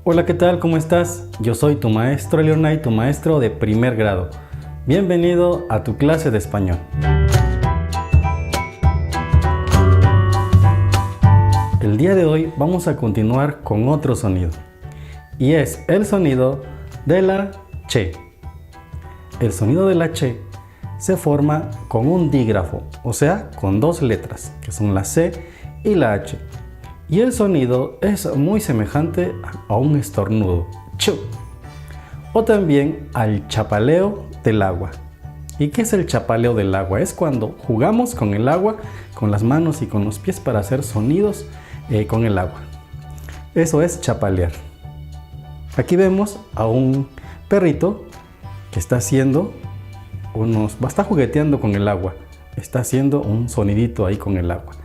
Hola, ¿qué tal? ¿Cómo estás? Yo soy tu maestro Leonay, tu maestro de primer grado. Bienvenido a tu clase de español. El día de hoy vamos a continuar con otro sonido y es el sonido de la ch. El sonido de la ch se forma con un dígrafo, o sea, con dos letras, que son la c y la h. Y el sonido es muy semejante a un estornudo, chu, o también al chapaleo del agua. ¿Y qué es el chapaleo del agua? Es cuando jugamos con el agua, con las manos y con los pies para hacer sonidos con el agua. Eso es chapalear. Aquí vemos a un perrito que está jugueteando con el agua, está haciendo un sonidito ahí con el agua.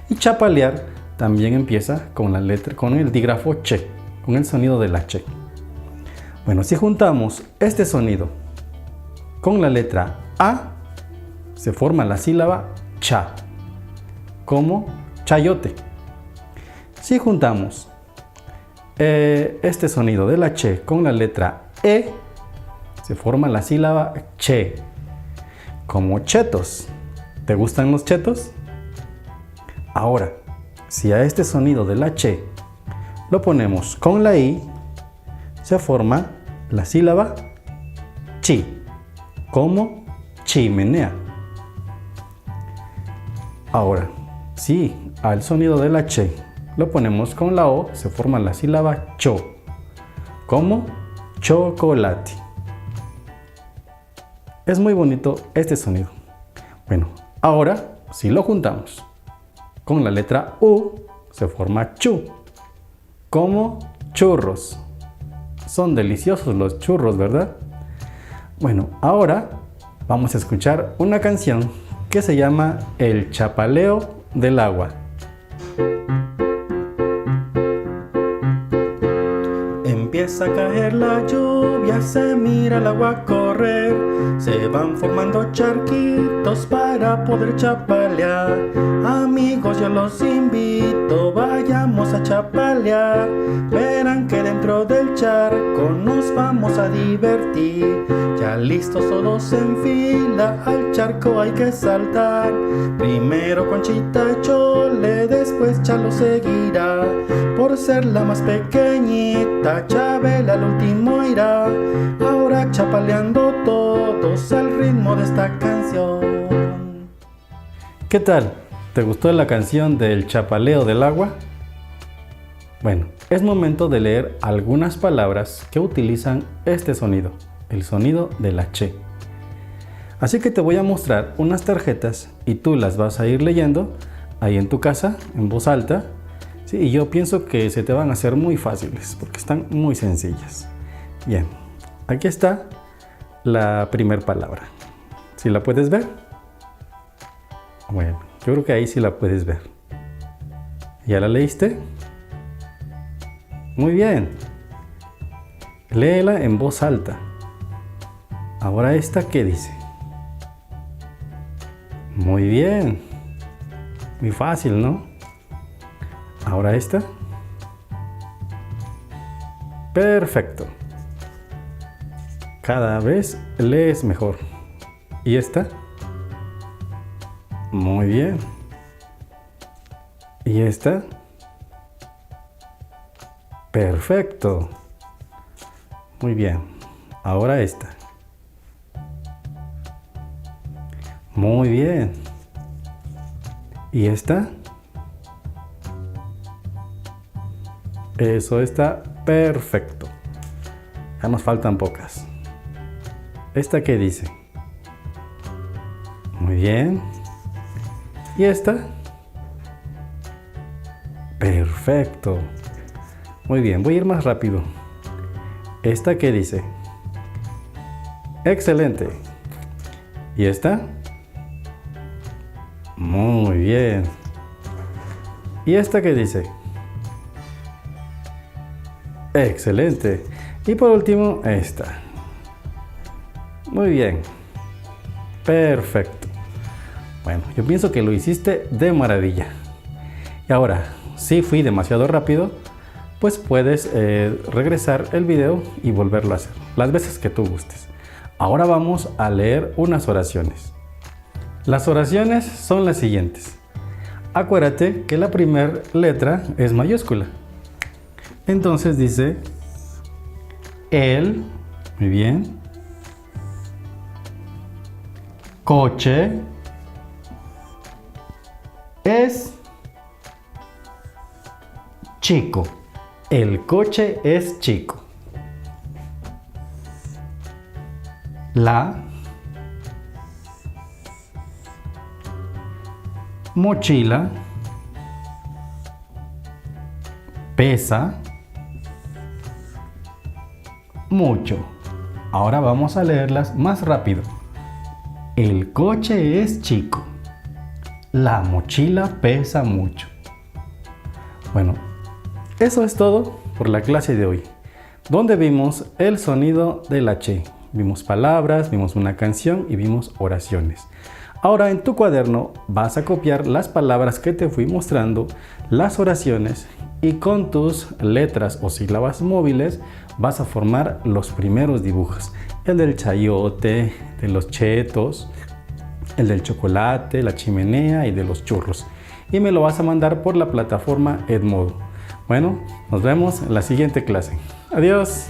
Y chapalear también empieza con el dígrafo che, con el sonido de la che. Bueno, si juntamos este sonido con la letra A, se forma la sílaba cha, como chayote. Si juntamos este sonido de la che con la letra E, se forma la sílaba che, como chetos. ¿Te gustan los chetos? Ahora, si a este sonido de la che lo ponemos con la I, se forma la sílaba chi, como chimenea. Ahora, si al sonido de la che lo ponemos con la O, se forma la sílaba cho, como chocolate. Es muy bonito este sonido. Bueno, ahora si lo juntamos con la letra U, se forma chu, como churros. Son deliciosos los churros, ¿verdad? Bueno, ahora vamos a escuchar una canción que se llama El chapaleo del agua. Empieza a caer la lluvia, se mira el agua correr, se van formando charquitos para poder chapalear. Amigos, yo los invito, vayamos a chapalear. Verán que dentro del charco nos vamos a divertir. Ya listos todos en fila, al charco hay que saltar. Primero Conchita y Chole, después Chalo seguirá. Por ser la más pequeñita, Chabela al último irá. Ahora chapaleando todos al ritmo de esta canción. ¿Qué tal? ¿Te gustó la canción del chapaleo del agua? Bueno, es momento de leer algunas palabras que utilizan este sonido, el sonido de la che. Así que te voy a mostrar unas tarjetas y tú las vas a ir leyendo ahí en tu casa, en voz alta. Sí, y yo pienso que se te van a hacer muy fáciles porque están muy sencillas. Bien, aquí está la primera palabra. ¿Sí la puedes ver? Bueno, yo creo que ahí sí la puedes ver. ¿Ya la leíste? Muy bien. Léela en voz alta. Ahora esta, ¿qué dice? Muy bien. Muy fácil, ¿no? Ahora esta. Perfecto. Cada vez lees mejor. ¿Y esta? Muy bien. ¿Y esta? Perfecto. Muy bien. Ahora esta. Muy bien. ¿Y esta? Eso está perfecto. Ya nos faltan pocas. ¿Esta qué dice? Muy bien. ¿Y esta? Perfecto. Muy bien, voy a ir más rápido. ¿Esta qué dice? Excelente. ¿Y esta? Muy bien. ¿Y esta qué dice? Excelente. Y por último, esta. Muy bien. Perfecto. Bueno, yo pienso que lo hiciste de maravilla. Y ahora, si fui demasiado rápido, pues puedes regresar el video y volverlo a hacer las veces que tú gustes. Ahora vamos a leer unas oraciones. Las oraciones son las siguientes. Acuérdate que la primera letra es mayúscula. Entonces dice, el, muy bien, coche es chico. El coche es chico. La mochila pesa mucho. Ahora vamos a leerlas más rápido. El coche es chico. La mochila pesa mucho. Bueno, eso es todo por la clase de hoy, donde vimos el sonido de la Che. Vimos palabras, vimos una canción y vimos oraciones. Ahora en tu cuaderno vas a copiar las palabras que te fui mostrando, las oraciones, y con tus letras o sílabas móviles vas a formar los primeros dibujos. El del chayote, de los chetos, el del chocolate, la chimenea y de los churros. Y me lo vas a mandar por la plataforma Edmodo. Bueno, nos vemos en la siguiente clase. Adiós.